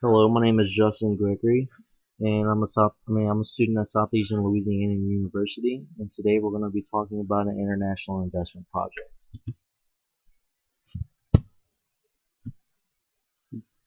Hello, my name is Justin Gregory, and I'm a student at Southeastern Louisiana University, and today we're going to be talking about an international investment project.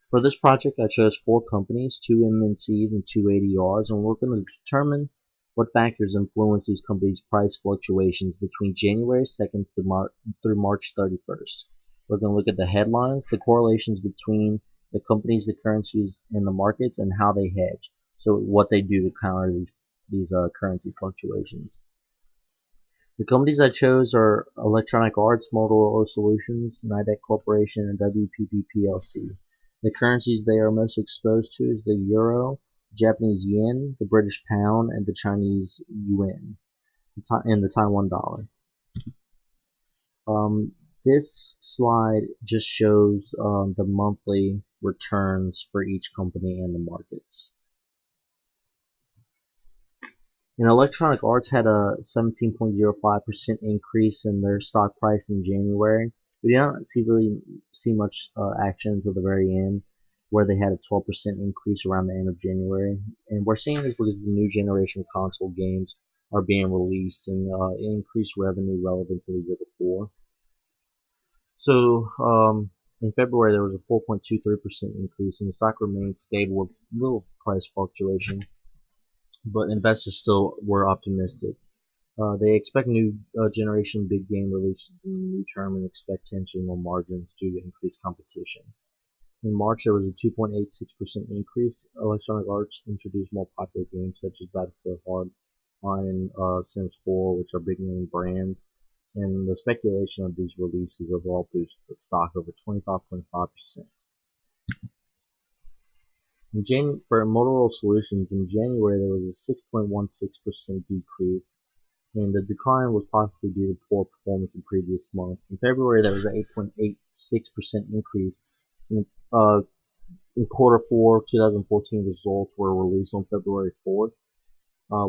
For this project, I chose four companies, two MNCs and two ADRs, and we're going to determine what factors influence these companies' price fluctuations between January 2nd through March 31st. We're going to look at the headlines, the correlations between the companies, the currencies, and the markets, and how they hedge. So what they do to counter these currency fluctuations. The companies I chose are Electronic Arts, Motorola Solutions, Nidec Corporation, and WPP PLC. The currencies they are most exposed to is the euro, Japanese yen, the British pound, and the Chinese yuan, and the Taiwan dollar. Um, this slide just shows the monthly returns for each company and the markets. Electronic Arts had a 17.05% increase in their stock price in January. We did not really see much action until the very end, where they had a 12% increase around the end of January. And we're seeing this because the new generation console games are being released and increased revenue relevant to the year before. So in February there was a 4.23% increase, and the stock remained stable with little price fluctuation. But investors still were optimistic. They expect new generation big game releases in the new term and expect tension on margins due to increased competition. In March, there was a 2.86% increase. Electronic Arts introduced more popular games such as Battlefield Hardline and Sims 4, which are big name brands. And the speculation of these releases overall boosted the stock over 25.5%. For Motorola Solutions, in January there was a 6.16% decrease, and the decline was possibly due to poor performance in previous months. In February there was an 8.86% increase. In quarter 4 2014 results were released on February 4th,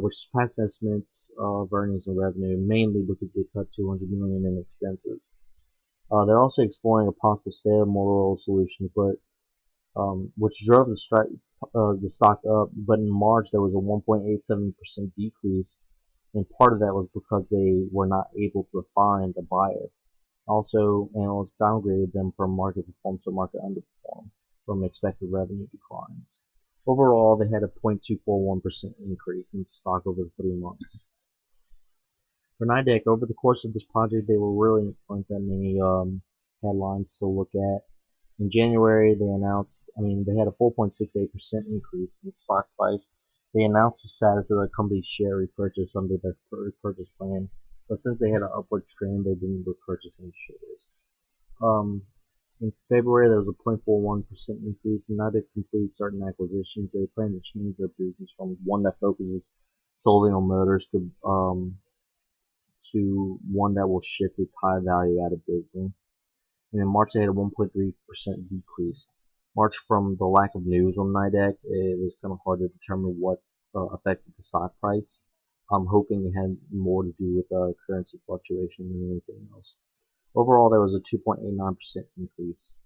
which surpassed estimates of earnings and revenue, mainly because they cut $200 million in expenses. They're also exploring a possible sale of Motorola Solutions, but which drove the stock up. But in March there was a 1.87% decrease, and part of that was because they were not able to find a buyer. Also, analysts downgraded them from market performance to market underperform from expected revenue declines. Overall, they had a 0.241% increase in stock over the 3 months. For Nidec, over the course of this project, they weren't that many headlines to look at. In January, they had a 4.68% increase in stock price. They announced the status of their company's share repurchase under their repurchase plan, but since they had an upward trend, they didn't repurchase any shares. In February, there was a 0.41% increase, and now they've completed certain acquisitions. They plan to change their business from one that focuses solely on motors to one that will shift its high value added business. And in March, they had a 1.3% decrease. March, from the lack of news on Nidec, it was kind of hard to determine what affected the stock price. I'm hoping it had more to do with currency fluctuation than anything else. Overall, there was a 2.89% increase.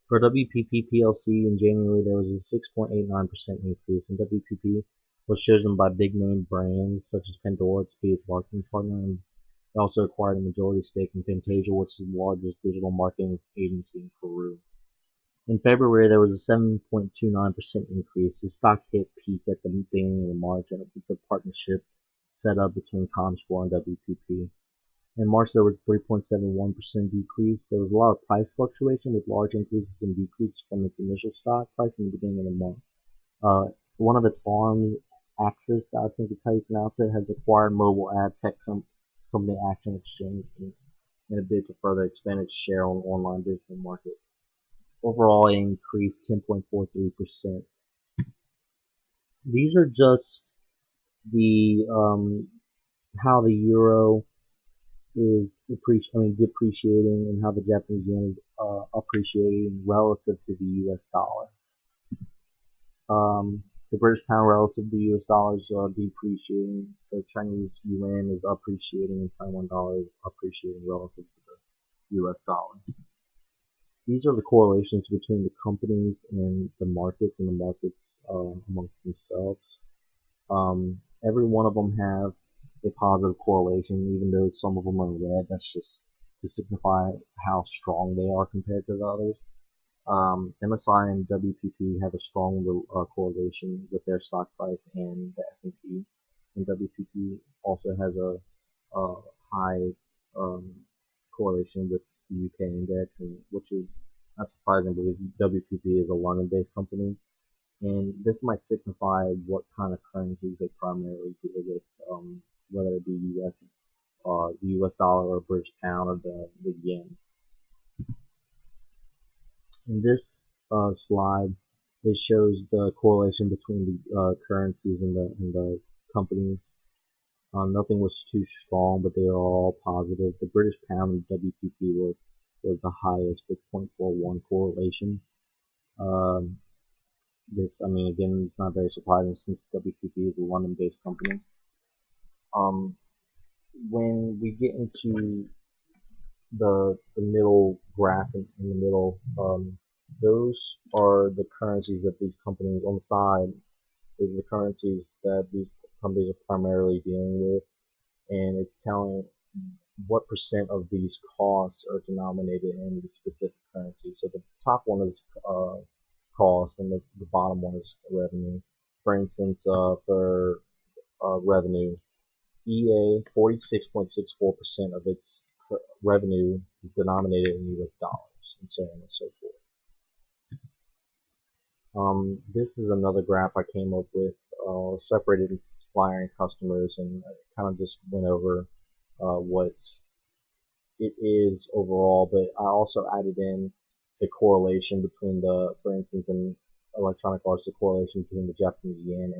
For WPP PLC in January, there was a 6.89% increase, and WPP was chosen by big name brands such as Pandora to be its marketing partner, and they also acquired a majority stake in Fantasia, which is the largest digital marketing agency in Peru. In February, there was a 7.29% increase. The stock hit peak at the beginning of March, and with the partnership set up between Comscore and WPP. In March, there was a 3.71% decrease. There was a lot of price fluctuation with large increases and decreases from its initial stock price in the beginning of the month. One of its arms, Axis, I think is how you pronounce it, has acquired mobile ad tech company Action Exchange in a bid to further expand its share on the online digital market. Overall, it increased 10.43%. These are just the how the euro is depreciating and how the Japanese yen is appreciating relative to the US dollar. The British pound relative to the US dollar is depreciating. The Chinese yuan is appreciating, and Taiwan dollar is appreciating relative to the US dollar. These are the correlations between the companies and the markets amongst themselves. Every one of them have a positive correlation, even though some of them are red. That's just to signify how strong they are compared to the others. MSI and WPP have a strong correlation with their stock price and the S&P, and WPP also has a high correlation with the UK index, and which is not surprising because WPP is a London-based company, and this might signify what kind of currencies they primarily deal with, whether it be the US dollar or British pound or the yen. In this slide, it shows the correlation between the currencies and the companies. Nothing was too strong, but they are all positive. The British pound and WPP was the highest with 0.41 correlation. I mean, again, it's not very surprising since WPP is a London-based company. When we get into the middle graph in the middle, those are the currencies that these companies on the side is the currencies that these companies are primarily dealing with, and it's telling what percent of these costs are denominated in the specific currency. So the top one is cost, and the bottom one is revenue. For instance, for revenue, EA 46.64% of its revenue is denominated in US dollars, and so on and so forth. This is another graph I came up with, separated into supplier and customers, and I kind of just went over what it is overall, but I also added in the correlation between for instance, in Electronic Arts, the correlation between the Japanese yen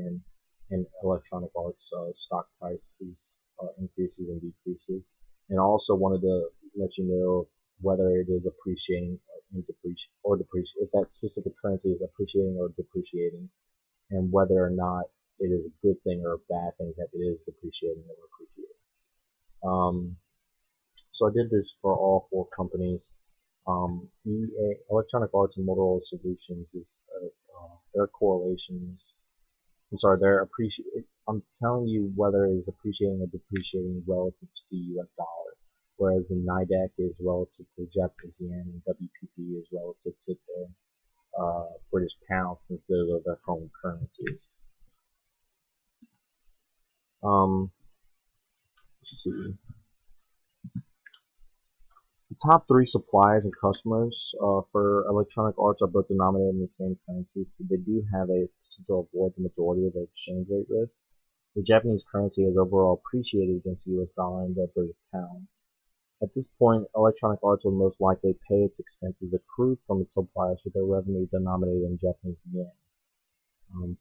and Electronic Arts stock prices increases and decreases. And I also wanted to let you know whether it is appreciating or depreciating, if that specific currency is appreciating or depreciating, and whether or not it is a good thing or a bad thing that it is depreciating or appreciating. So I did this for all four companies. Electronic Arts and Motorola Solutions is their correlations. I'm telling you whether it is appreciating or depreciating relative to the US dollar, whereas the NIDAC is relative to the Japanese yen and WPP is relative to the British pound, since those are their home currencies. Let's see. The top three suppliers and customers for Electronic Arts are both denominated in the same currency, so they do have a potential to avoid the majority of the exchange rate risk. The Japanese currency has overall appreciated against the US dollar and the British pound. At this point, Electronic Arts will most likely pay its expenses accrued from its suppliers with their revenue denominated in Japanese yen.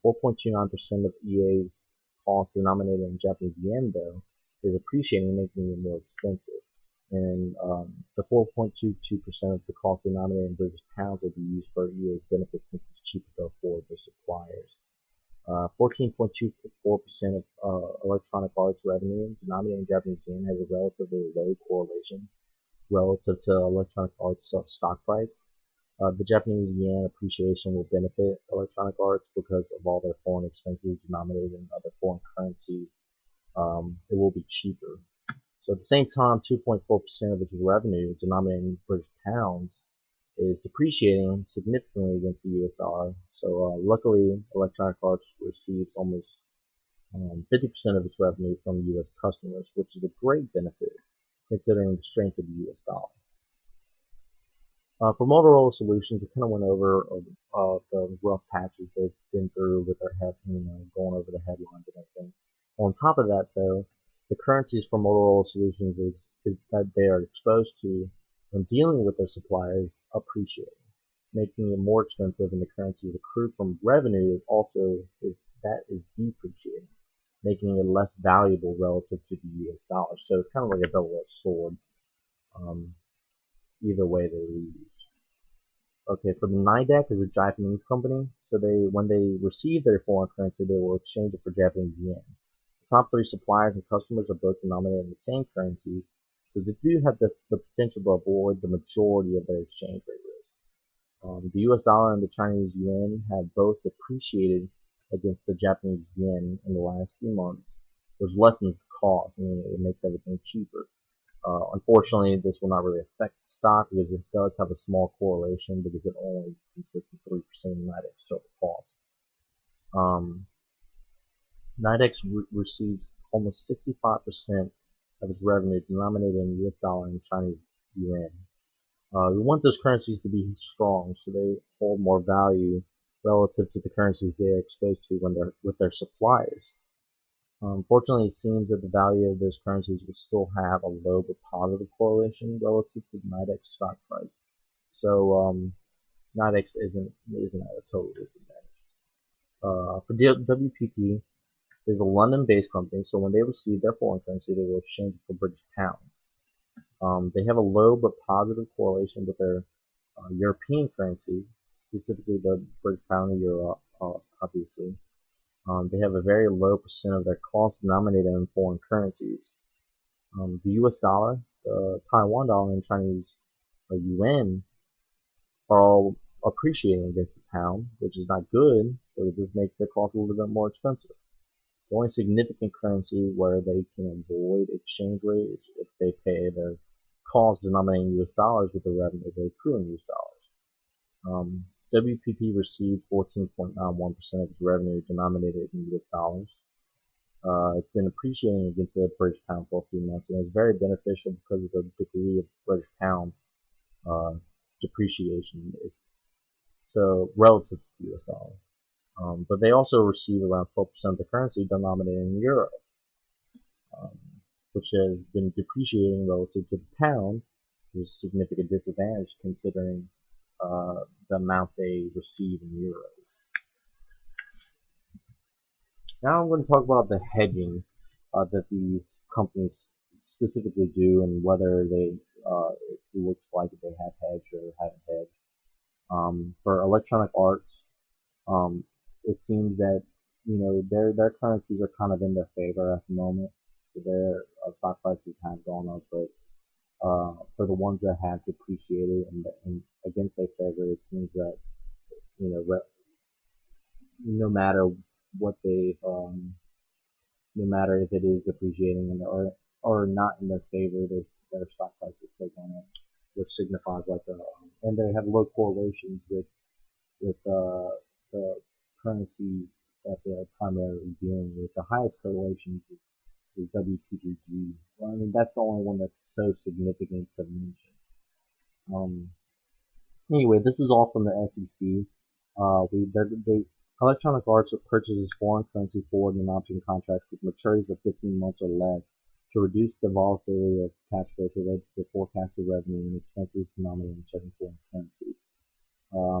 4.29% of EA's cost denominated in Japanese yen, though, is appreciating, making it more expensive. And the 4.22% of the cost denominated in British pounds will be used for EA's benefit, since it's cheaper to afford their suppliers. 14.24% of Electronic Arts revenue denominated in Japanese yen has a relatively low correlation relative to Electronic Arts stock price. The Japanese yen appreciation will benefit Electronic Arts because of all their foreign expenses denominated in other foreign currency. It will be cheaper. So at the same time, 2.4% of its revenue denominated in British pounds is depreciating significantly against the US dollar. So luckily, Electronic Arts receives almost 50% of its revenue from US customers, which is a great benefit considering the strength of the US dollar. For Motorola Solutions, it kind of went over the rough patches they've been through with their going over the headlines and everything. On top of that, though, the currencies for Motorola Solutions is that they are exposed to when dealing with their suppliers appreciating, making it more expensive, and the currencies accrued from revenue is depreciating, making it less valuable relative to the US dollar. So it's kind of like a double-edged sword. Either way they lose. Okay, for the NIDAC is a Japanese company, so when they receive their foreign currency, they will exchange it for Japanese yen. The top three suppliers and customers are both denominated in the same currencies, so they do have the potential to avoid the majority of their exchange rate risk. The US dollar and the Chinese yuan have both depreciated against the Japanese yen in the last few months, which lessens the cost. I mean, it makes everything cheaper. Unfortunately, this will not really affect the stock because it does have a small correlation because it only consists of 3% of NYDEX total cost. NYDEX receives almost 65% of its revenue denominated in US dollar and Chinese yuan. We want those currencies to be strong so they hold more value relative to the currencies they are exposed to when they're with their suppliers. Fortunately, it seems that the value of those currencies will still have a low but positive correlation relative to the NYDEX stock price. So NYDEX isn't at a total disadvantage. For WPP is a London-based company, so when they receive their foreign currency, they will exchange it for British pounds. They have a low but positive correlation with their European currency, specifically the British pound and euro, obviously. They have a very low percent of their costs denominated in foreign currencies. The US dollar, the Taiwan dollar, and Chinese yuan are all appreciating against the pound, which is not good because this makes their costs a little bit more expensive. The only significant currency where they can avoid exchange rate is if they pay their costs denominated in US dollars with the revenue they accrue in US dollars. WPP received 14.91% of its revenue denominated in US dollars. It's been appreciating against the British pound for a few months, and it's very beneficial because of the degree of British pound depreciation. It's so relative to the US dollar. But they also receive around 12% of the currency denominated in euro, which has been depreciating relative to the pound, which is a significant disadvantage considering the amount they receive in euros. Now I'm going to talk about the hedging that these companies specifically do and whether it looks like they have hedged or haven't hedged. For Electronic Arts, it seems that their currencies are kind of in their favor at the moment, so their stock prices have gone up. But for the ones that have depreciated and against their favor, it seems that no matter what no matter if it is depreciating or not in their favor, their stock price is still going up, which signifies and they have low correlations with the currencies that they're primarily dealing with. The highest correlations is WPPG. Well, I mean, that's the only one that's so significant to mention. Anyway, this is all from the SEC. Electronic Arts purchases foreign currency forward and option contracts with maturities of 15 months or less to reduce the volatility of cash flows related to forecasted revenue and expenses denominated in certain foreign currencies.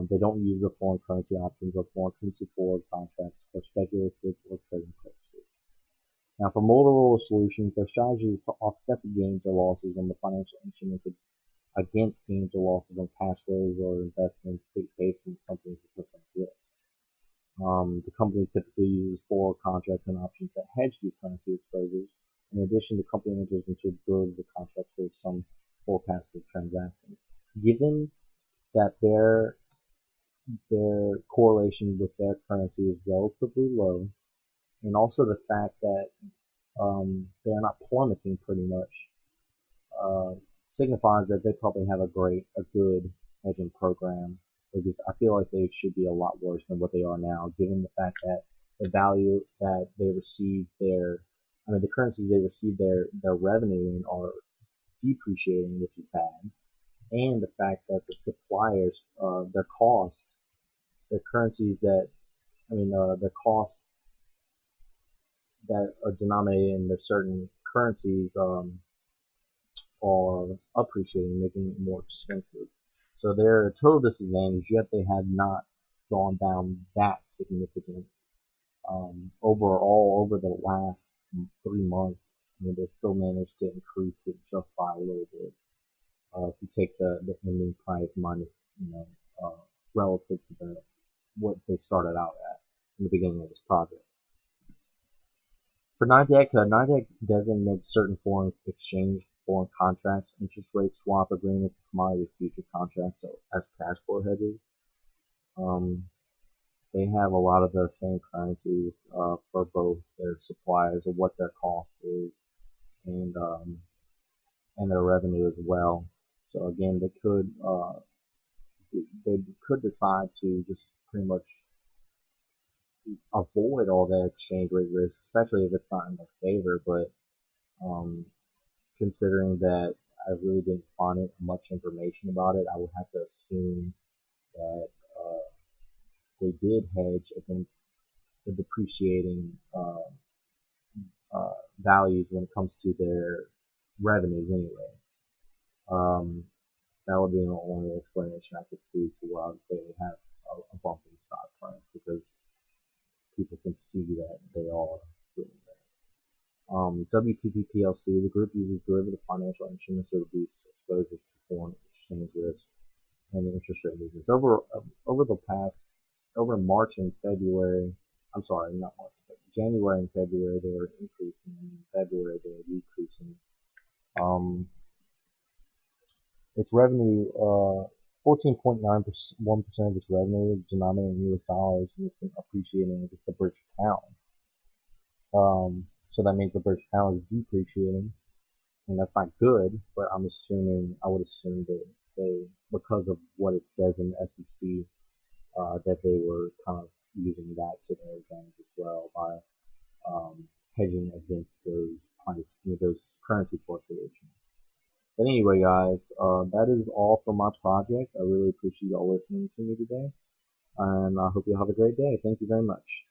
They don't use the foreign currency options or foreign currency forward contracts for speculative or trading purposes. Now, for Motorola Solutions, their strategy is to offset the gains or losses on the financial instruments against gains or losses on cash flows or investments based on the company's assessment of risk. The company typically uses forward contracts and options that hedge these currency exposures. In addition, the company enters into derivative contracts for some forecasted transactions. Given that their correlation with their currency is relatively low, and also the fact that they're not plummeting pretty much, signifies that they probably have a good hedging program, because I feel like they should be a lot worse than what they are now, given the fact that the value that they receive the currencies they receive their revenue in are depreciating, which is bad, and the fact that the suppliers, their currencies their cost that are denominated in the certain currencies are appreciating, making it more expensive. So they're a total disadvantage, yet they have not gone down that significant. Overall, over the last 3 months, they still managed to increase it just by a little bit. If you take the ending price minus, relative to what they started out at in the beginning of this project. For NYDEG doesn't make certain foreign exchange, foreign contracts, interest rate swap agreements, commodity future contracts as cash flow hedges. They have a lot of the same currencies for both their suppliers of what their cost is and and their revenue as well. So again, they could decide to just pretty much avoid all that exchange rate risk, especially if it's not in their favor. But um, considering that I really didn't find much information about it, I would have to assume that they did hedge against the depreciating values when it comes to their revenues anyway. Um, that would be the only explanation I could see to why they have a bump in stock price, because people can see that they are doing that. WPP PLC, the group uses derivative financial instruments to reduce exposures to foreign exchange risk and the interest rate movements. Over March and February, I'm sorry, not March, but January and February, they were increasing, and in February they were decreasing. Its revenue, 14.91% of its revenue is denominated in US dollars, and it's been appreciating against the British pound. So that means the British pound is depreciating, and that's not good, but I would assume that because of what it says in the SEC, that they were kind of using that to their advantage as well by hedging against those currency fluctuations. But anyway, guys, that is all for my project. I really appreciate y'all listening to me today, and I hope you have a great day. Thank you very much.